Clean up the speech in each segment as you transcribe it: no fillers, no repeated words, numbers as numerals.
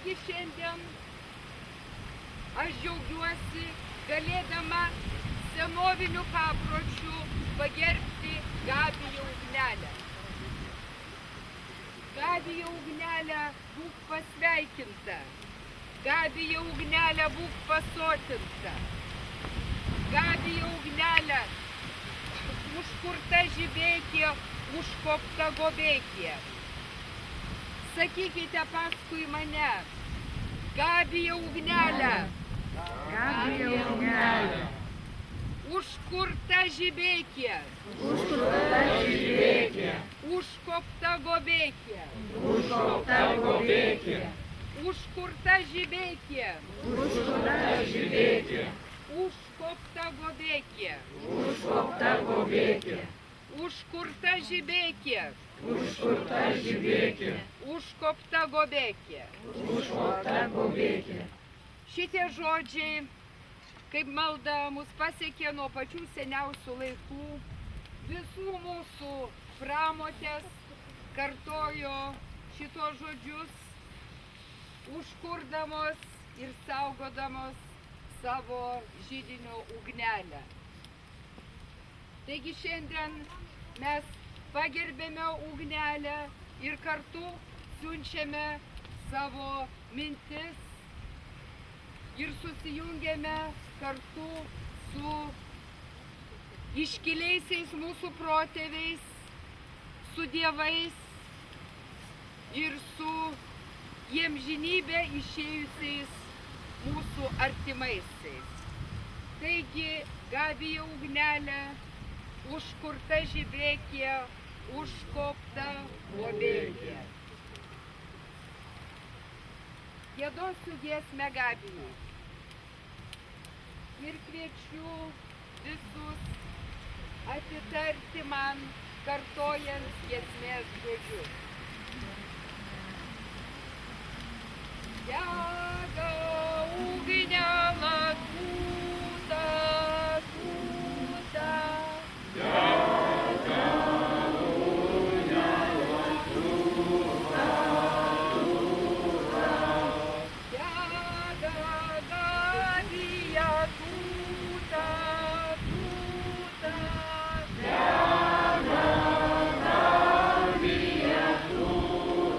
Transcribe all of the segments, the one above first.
Taigi šiandien aš džiaugiuosi galėdama senovinių papročių pagerbti Gabiją Ugnelę. Gabija Ugnelė, būk pasveikinta. Gabija Ugnelė, būk pasotinta. Gabija Ugnelė, užkurta žibėkė, užkopta gobėkė. Sakykite paskui mane. Gabija Ugnelė. Gabija Ugnelė. Užkurta žibėkė. Užkurta žibėkė. Užkopta gobėkė. Užkopta gobėkė. Užkurta žibėkė. Užkurta žibėkė. Užkopta gobėkė. Užkopta gobėkė. Užkurta žibėkė. Užkurta žibėkė. Užkopta gobėkė. Užkopta gobėkė. Šitie žodžiai, kaip malda, mus pasiekė nuo pačių seniausių laikų. Visų mūsų pramotės kartojo šitos žodžius, užkurdamos ir saugodamos savo židinio ugnelę. Taigi šiandien mes pagerbėme ugnelę ir kartu siunčiame savo mintis ir susijungėme kartu su iškiliaisiais mūsų protėviais, su dievais ir su į amžinybę išėjusiais mūsų artimaisiais. Taigi, Gabija Ugnelė, užkurta žibėkė, užkopta gobėkė. Giedosiu giesmę Gabijai ir kviečiu visus atitarti man, kartojant giesmės žodžius. Dega ugnelė tūta, tūta. Dega ugnelė tūta, tūta. Dega Gabija tūta, tūta. Dega Gabija tūta,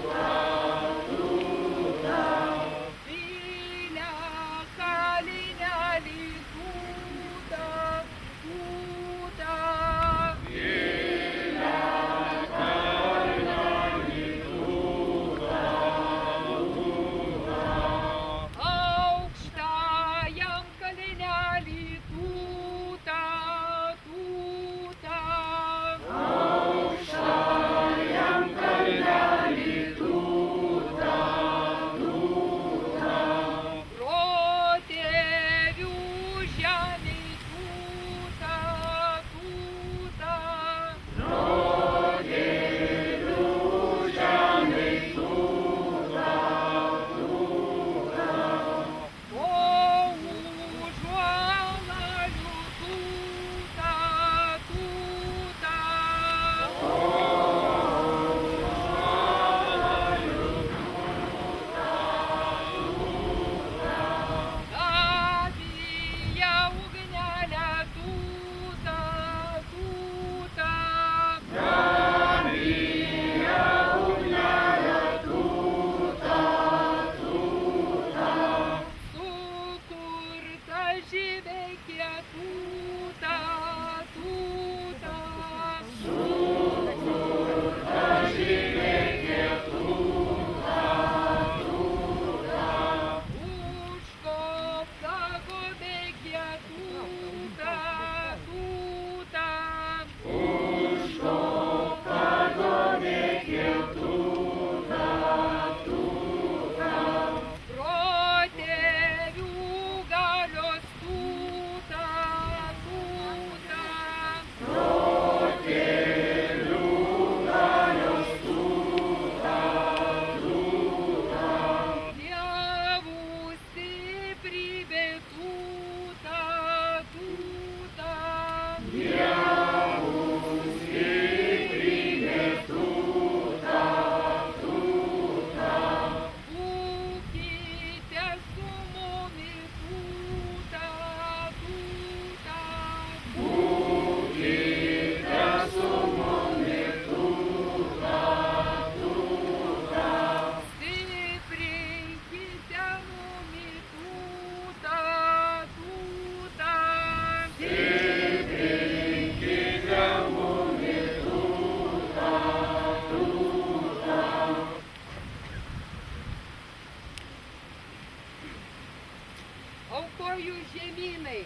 Dėkoju žemynai.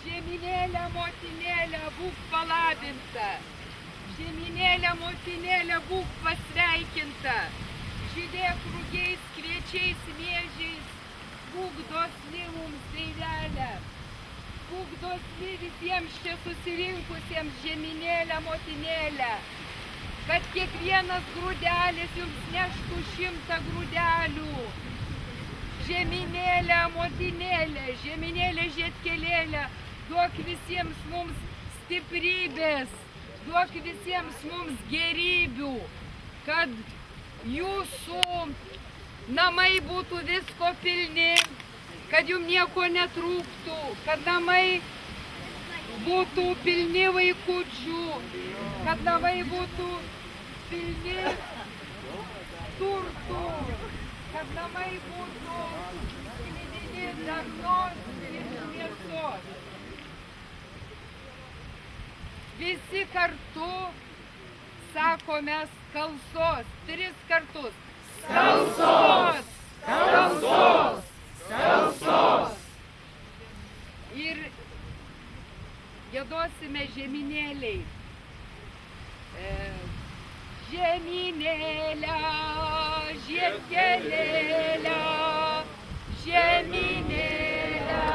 Žemynėlė, motinėlė, būk palabinta. Žemynėlė, motinėlė, būk pasveikinta. Žydėk rugiais, kviečiais, miežiais, būk dosni mums daivelė. Būk dosni visiems čia susirinkusiems, žemynėlė, motinėlė. Kad kiekvienas grūdelis jums neštų 100 grūdelių. Žemynėlė, motinėlė, žemynėlė, žiedkelėlė, duok visiems mums stiprybės, duok visiems mums gerybių, kad jūsų namai būtų visko pilni, kad jums nieko netrūktų, kad namai būtų pilni vaikučių, kad namai būtų pilni turtų, kad namai būtų pilni darnos ir šviesos. Visi kartu sakome skalsos, 3 kartus. Skalsos! Skalsos! Skalsos! Ir giedosime žemynėliai. Žemynėlę, žiedkelėlę, žemynėlę,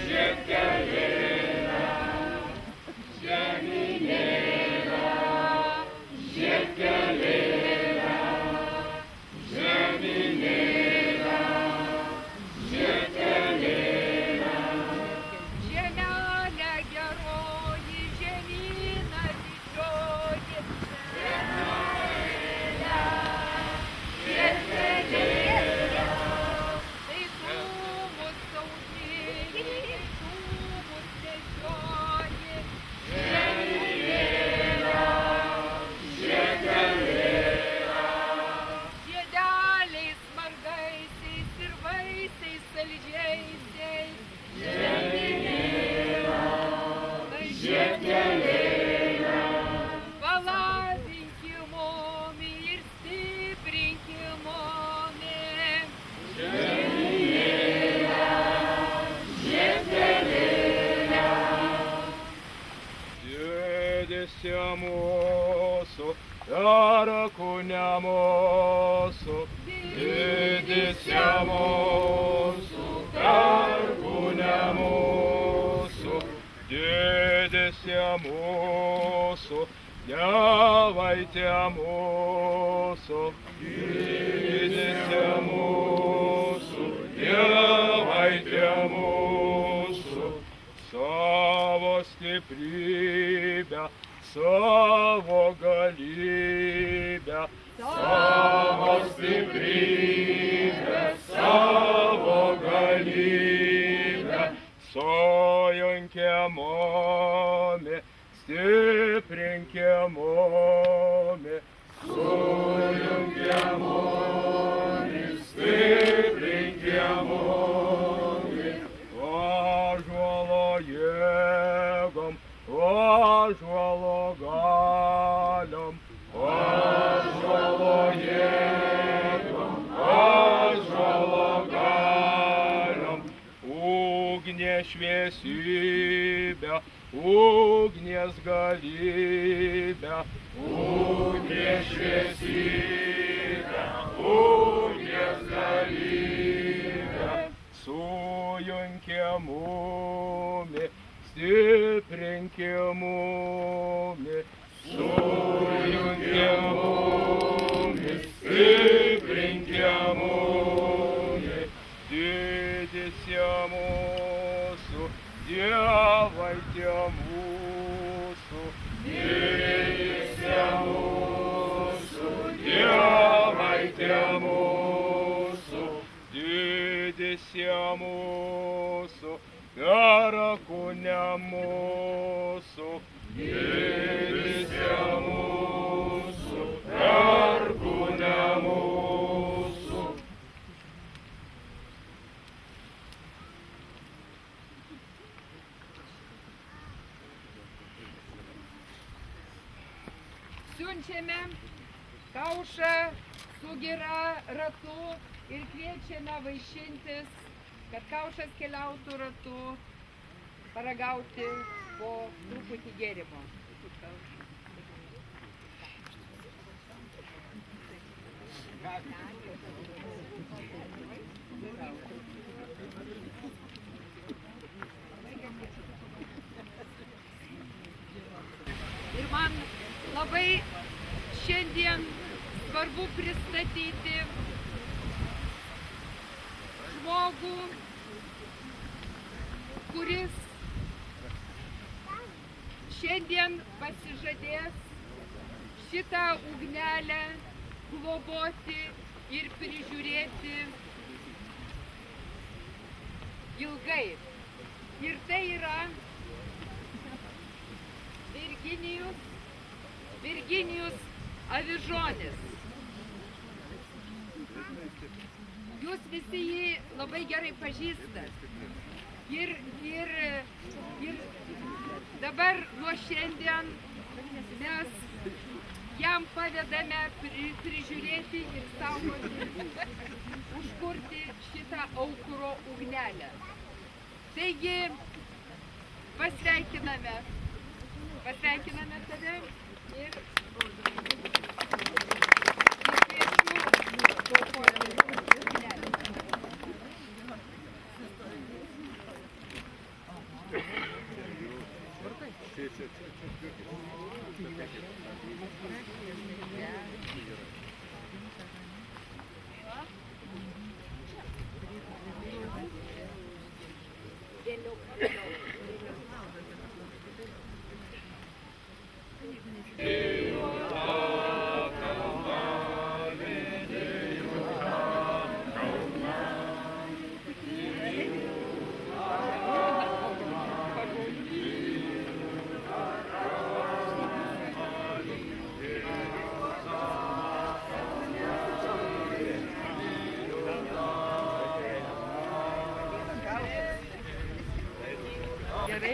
žiedkelėlę, žemynėlę, žiedkelėlę, žemynėlę, žiedkelėlę. Žemelė geroji, žemyna didžioji, žemelė, žiedkelėlė. Tai tu mus augini, tai tu mus nešioji, žemynėlė, žiedkelėlė. Žiedeliais margaisiais ir vaisiais saldžiaisiais, žemynėlė, žiedkelėlė. Palabinki mumi ir stiprinki mumi, žemynėlė, žiedkelėlė. Dėdėse mūsų, dar kūne mūsų, dėdėse mūsų, dar kūne mūsų, dėdėse mūsų, dievaitė mūsų, dėdėse mūsų, dievaitė mūsų, savo stiprybę, savo galybę, savo stiprybę, savo galybę, sujunkę mumi, stiprinkę mumi, sujunkę mumi, stiprinkę mumi, ąžuolo jėgom, ąžuolo galiom, ąžuolo jėgom, ąžuolo galiom, ugnies šviesybę, ugnies galybę, ugnies šviesybę, ugnies galybę, sujunkę mumi, stiprinkę mumi, sujunkę mumi, stiprinkę mumi, dėdėse mūsų, dievaitė mūsų, dėdėse mūsų, dievaitė mūsų, dėdėse mūsų, dar kūne mūsų, dėdėse mūsų, dar kūne mūsų. Siunčiame kaušą su gira ratu ir kviečiame vaišintis kad kaušas keliautų ratu, paragauti po truputį gėrimo. Ir man labai šiandien svarbu pristatyti žmogų, kuris šiandien pasižadės šitą ugnelę globoti ir prižiūrėti ilgai. Ir tai yra Virginijus Avižonis. Jūs visi jį labai gerai pažįstat. Ir dabar nuo šiandien mes jam pavedame prižiūrėti ir saugoti, užkurti šitą aukuro ugnelę. Taigi, pasveikiname tave ir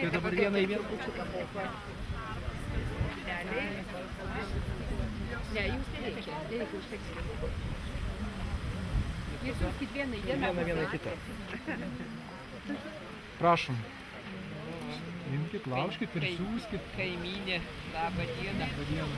Tai dabar vieną į vieną pučiuką. Ne, jūs nereikia užtekti. Jūs siūskit vieną į vieną. Vieną kitą. Prašom. Imkit, laužkit ir siūskit. Kaimynė, labą dieną. Labą dieną.